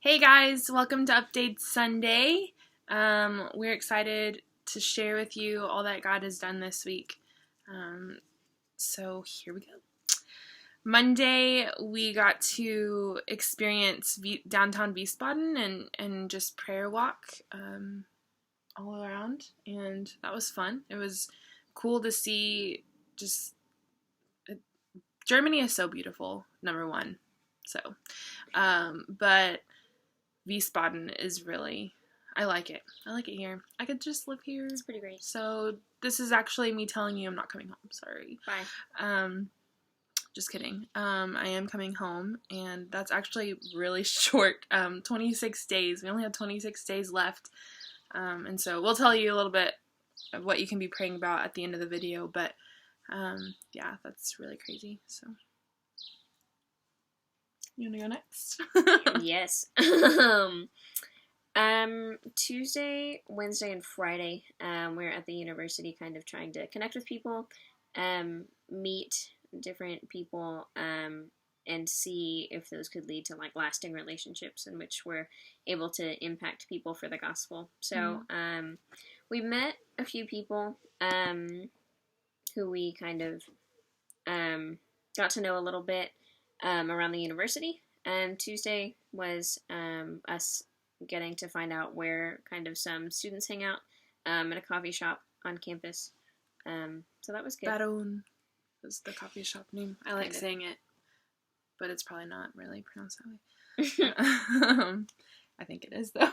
Hey guys, welcome to Update Sunday. We're excited to share with you all that God has done this week. So here we go. Monday, we got to experience downtown Wiesbaden and just prayer walk all around, and that was fun. It was cool to see just Germany is so beautiful, number one. So, but Wiesbaden is really, I like it. I like it here. I could just live here. It's pretty great. So this is actually me telling you I'm not coming home. Sorry. Bye. Just kidding. I am coming home, and that's actually really short. 26 days. We only have 26 days left. And so we'll tell you a little bit of what you can be praying about at the end of the video. But yeah, that's really crazy. So you want to go next? Yes. Tuesday, Wednesday, and Friday, we're at the university kind of trying to connect with people, meet different people, and see if those could lead to like lasting relationships in which we're able to impact people for the gospel. So, we met a few people, who we kind of, got to know a little bit, around the university. And Tuesday was us getting to find out where kind of some students hang out at a coffee shop on campus. So that was good. Baron is the coffee shop name. I like saying it, but it's probably not really pronounced that way. I think it is, though.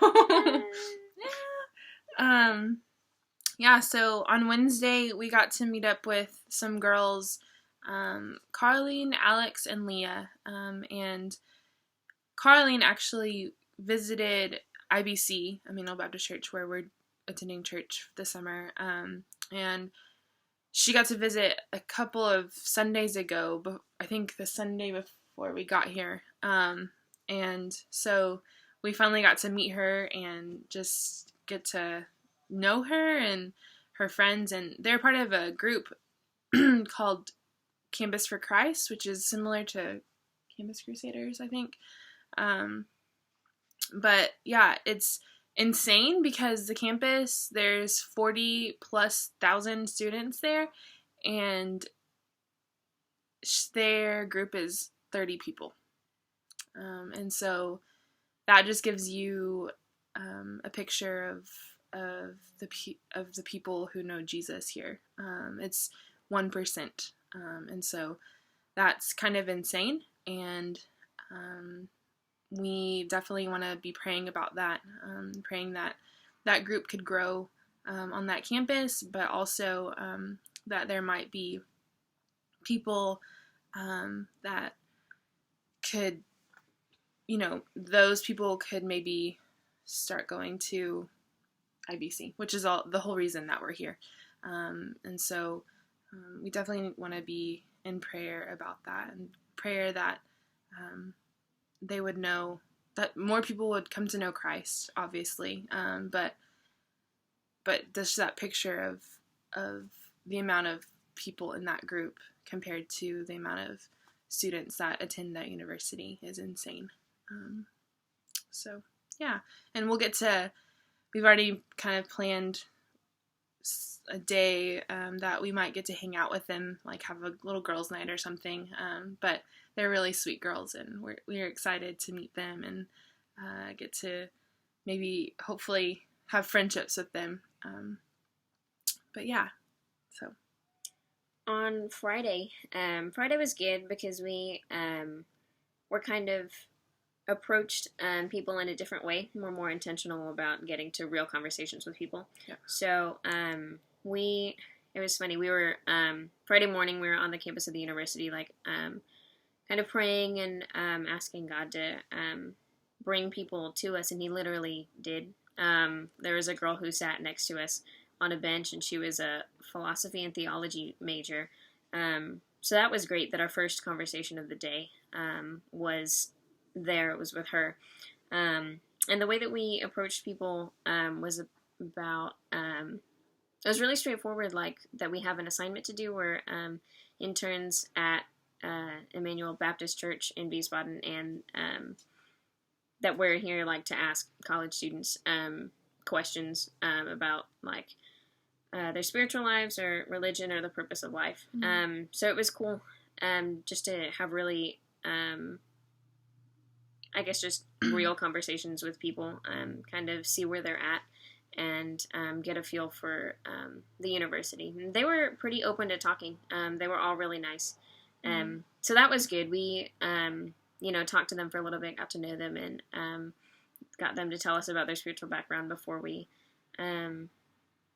Yeah, so on Wednesday, we got to meet up with some girls, Carlene, Alex, and Leah. And Carlene actually visited IBC, Emmanuel Baptist Church, where we're attending church this summer. And she got to visit a couple of Sundays ago, but I think the Sunday before we got here. And so we finally got to meet her and just get to know her and her friends. And they're part of a group called Campus for Christ, which is similar to Campus Crusaders, I think. But yeah, it's insane because the campus, there's 40,000+ students there, and their group is 30 people. And so that just gives you a picture of the people who know Jesus here. It's 1%. And so that's kind of insane, and we definitely want to be praying about that, praying that that group could grow on that campus, but also that there might be people that could, those people could maybe start going to IBC, which is the whole reason that we're here. And so we definitely want to be in prayer about that, and prayer that they would know, that more people would come to know Christ, obviously, but just that picture of the amount of people in that group compared to the amount of students that attend that university is insane. So yeah, and we've already kind of planned a day that we might get to hang out with them, like have a little girls' night or something. But they're really sweet girls, and we're excited to meet them and get to maybe hopefully have friendships with them. But yeah, so On Friday, Friday was good because we were kind of approached people in a different way. We're more intentional about getting to real conversations with people. Yeah. So it was funny. We were Friday morning. We were on the campus of the university, like kind of praying and asking God to bring people to us, and He literally did. There was a girl who sat next to us on a bench, and she was a philosophy and theology major. So that was great that our first conversation of the day was there. It was with her. And the way that we approached people was about, it was really straightforward, like that we have an assignment to do. We're interns at Emmanuel Baptist Church in Wiesbaden, and that we're here like to ask college students questions about like their spiritual lives or religion or the purpose of life. So it was cool just to have really, I guess, just real conversations with people, kind of see where they're at and get a feel for the university. And they were pretty open to talking. They were all really nice. So that was good. We, talked to them for a little bit, got to know them, and got them to tell us about their spiritual background before we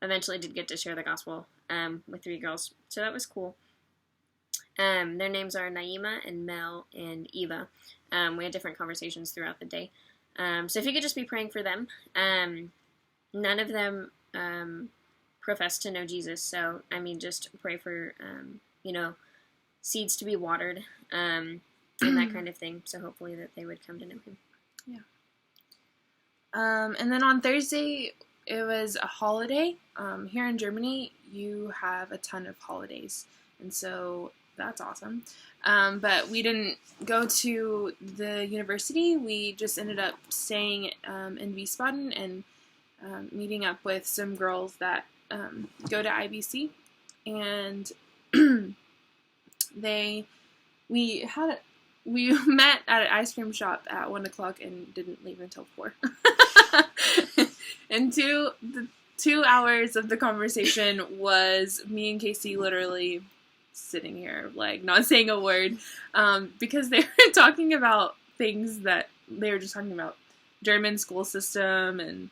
eventually did get to share the gospel with 3 girls. So that was cool. Their names are Naima and Mel and Eva. We had different conversations throughout the day. So if you could just be praying for them. None of them profess to know Jesus. So, just pray for, seeds to be watered and that kind of thing. So hopefully that they would come to know him. Yeah. And then on Thursday, it was a holiday. Here in Germany, you have a ton of holidays. And so that's awesome. But we didn't go to the university. We just ended up staying in Wiesbaden and meeting up with some girls that go to IBC. And we met at an ice cream shop at 1:00 and didn't leave until 4. And the 2 hours of the conversation was me and Casey literally sitting here, like, not saying a word, because they were talking about things that they were just talking about German school system and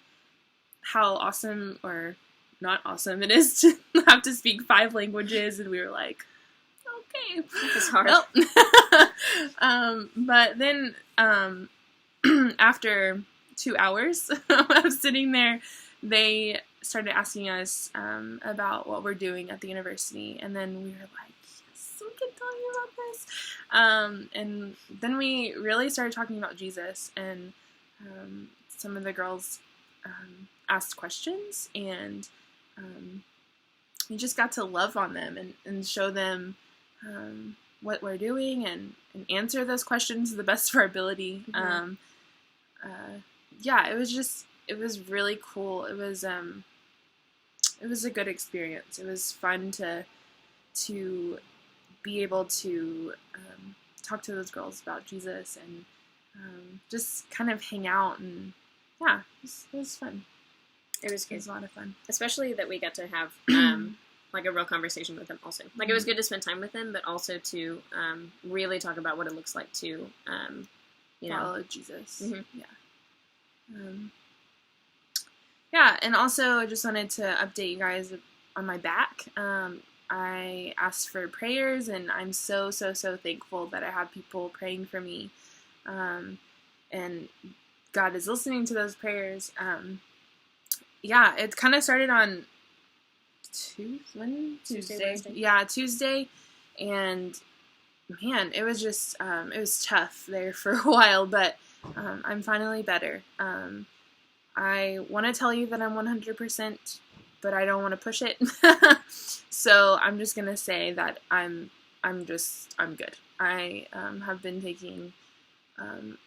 how awesome or not awesome it is to have to speak 5 languages, and we were like, okay. It's hard. Well. But then after 2 hours of sitting there, they started asking us about what we're doing at the university, and then we were like, yes, we can tell you about this. And then we really started talking about Jesus, and some of the girls asked questions, and we just got to love on them and show them what we're doing and answer those questions to the best of our ability. Mm-hmm. It was really cool. It was a good experience. It was fun to be able to talk to those girls about Jesus and just kind of hang out, and yeah, it was fun. It was good. It was a lot of fun. Especially that we got to have like a real conversation with them also. Like, it was good to spend time with them, but also to really talk about what it looks like to follow Jesus. Mm-hmm. Yeah, and also I just wanted to update you guys on my back. I asked for prayers, and I'm so thankful that I have people praying for me, and God is listening to those prayers. Yeah, it kind of started on Tuesday. Yeah, Tuesday, and man, it was just it was tough there for a while, but I'm finally better. I want to tell you that I'm 100%, but I don't want to push it. So I'm just gonna say that I'm good. I have been taking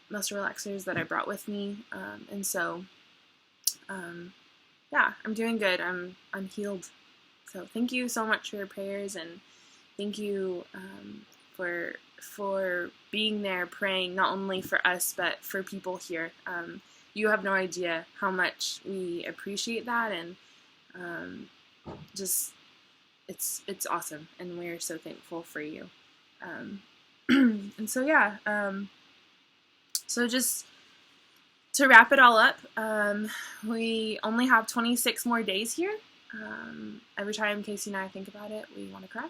muscle relaxers that I brought with me, and so yeah, I'm doing good. I'm healed. So thank you so much for your prayers, and thank you for being there praying not only for us but for people here. You have no idea how much we appreciate that, and just it's awesome, and we're so thankful for you. And so yeah, so just to wrap it all up, we only have 26 more days here. Every time Casey and I think about it, we want to cry,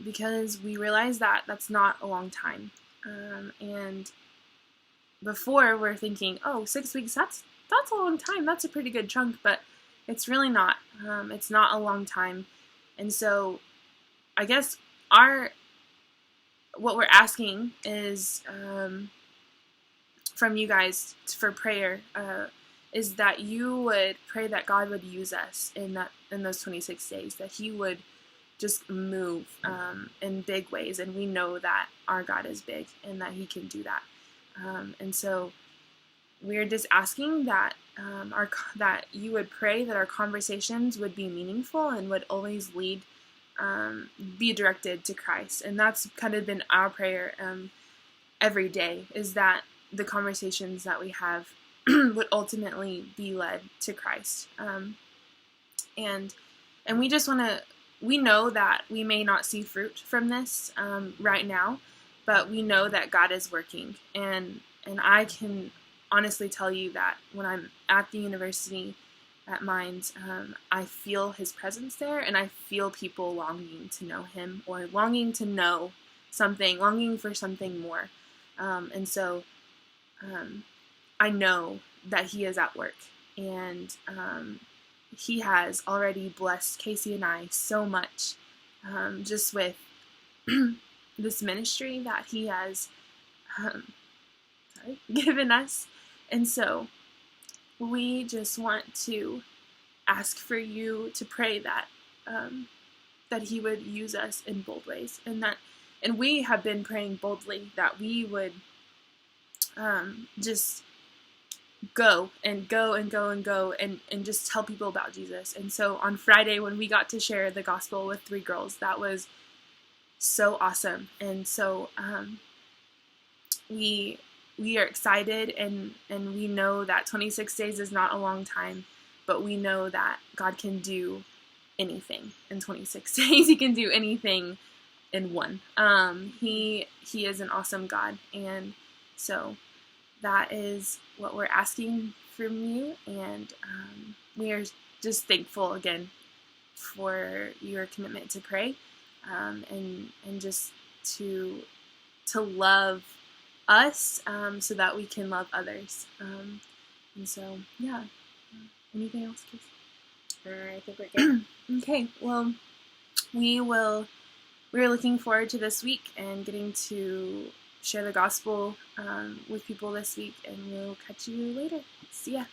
because we realize that that's not a long time. And before, we're thinking, 6 weeks, that's a long time, that's a pretty good chunk, but it's really not. It's not a long time. And so I guess what we're asking is from you guys for prayer, is that you would pray that God would use us in those 26 days, that He would just move in big ways, and we know that our God is big and that He can do that. And so we're just asking that that you would pray that our conversations would be meaningful and would always lead, be directed to Christ. And that's kind of been our prayer every day, is that the conversations that we have would ultimately be led to Christ. And we just want to, we know that we may not see fruit from this right now, but we know that God is working. And I can honestly tell you that when I'm at the university at Mines, I feel his presence there, and I feel people longing to know him, or longing to know something, longing for something more. And so I know that he is at work, and he has already blessed Casey and I so much, just with this ministry that he has given us. And so we just want to ask for you to pray that that he would use us in bold ways, and we have been praying boldly that we would just go and go and go and go and just tell people about Jesus. And so on Friday, when we got to share the gospel with 3 girls, that was so awesome. And so we are excited, and we know that 26 days is not a long time, but we know that God can do anything in 26 days. He can do anything in one. He is an awesome God, and so that is what we're asking from you, and we are just thankful again for your commitment to pray, and just to love us, so that we can love others. And so, yeah. Anything else, Casey? I think we're good. Okay, well, we're looking forward to this week and getting to share the gospel with people this week, and we'll catch you later. See ya.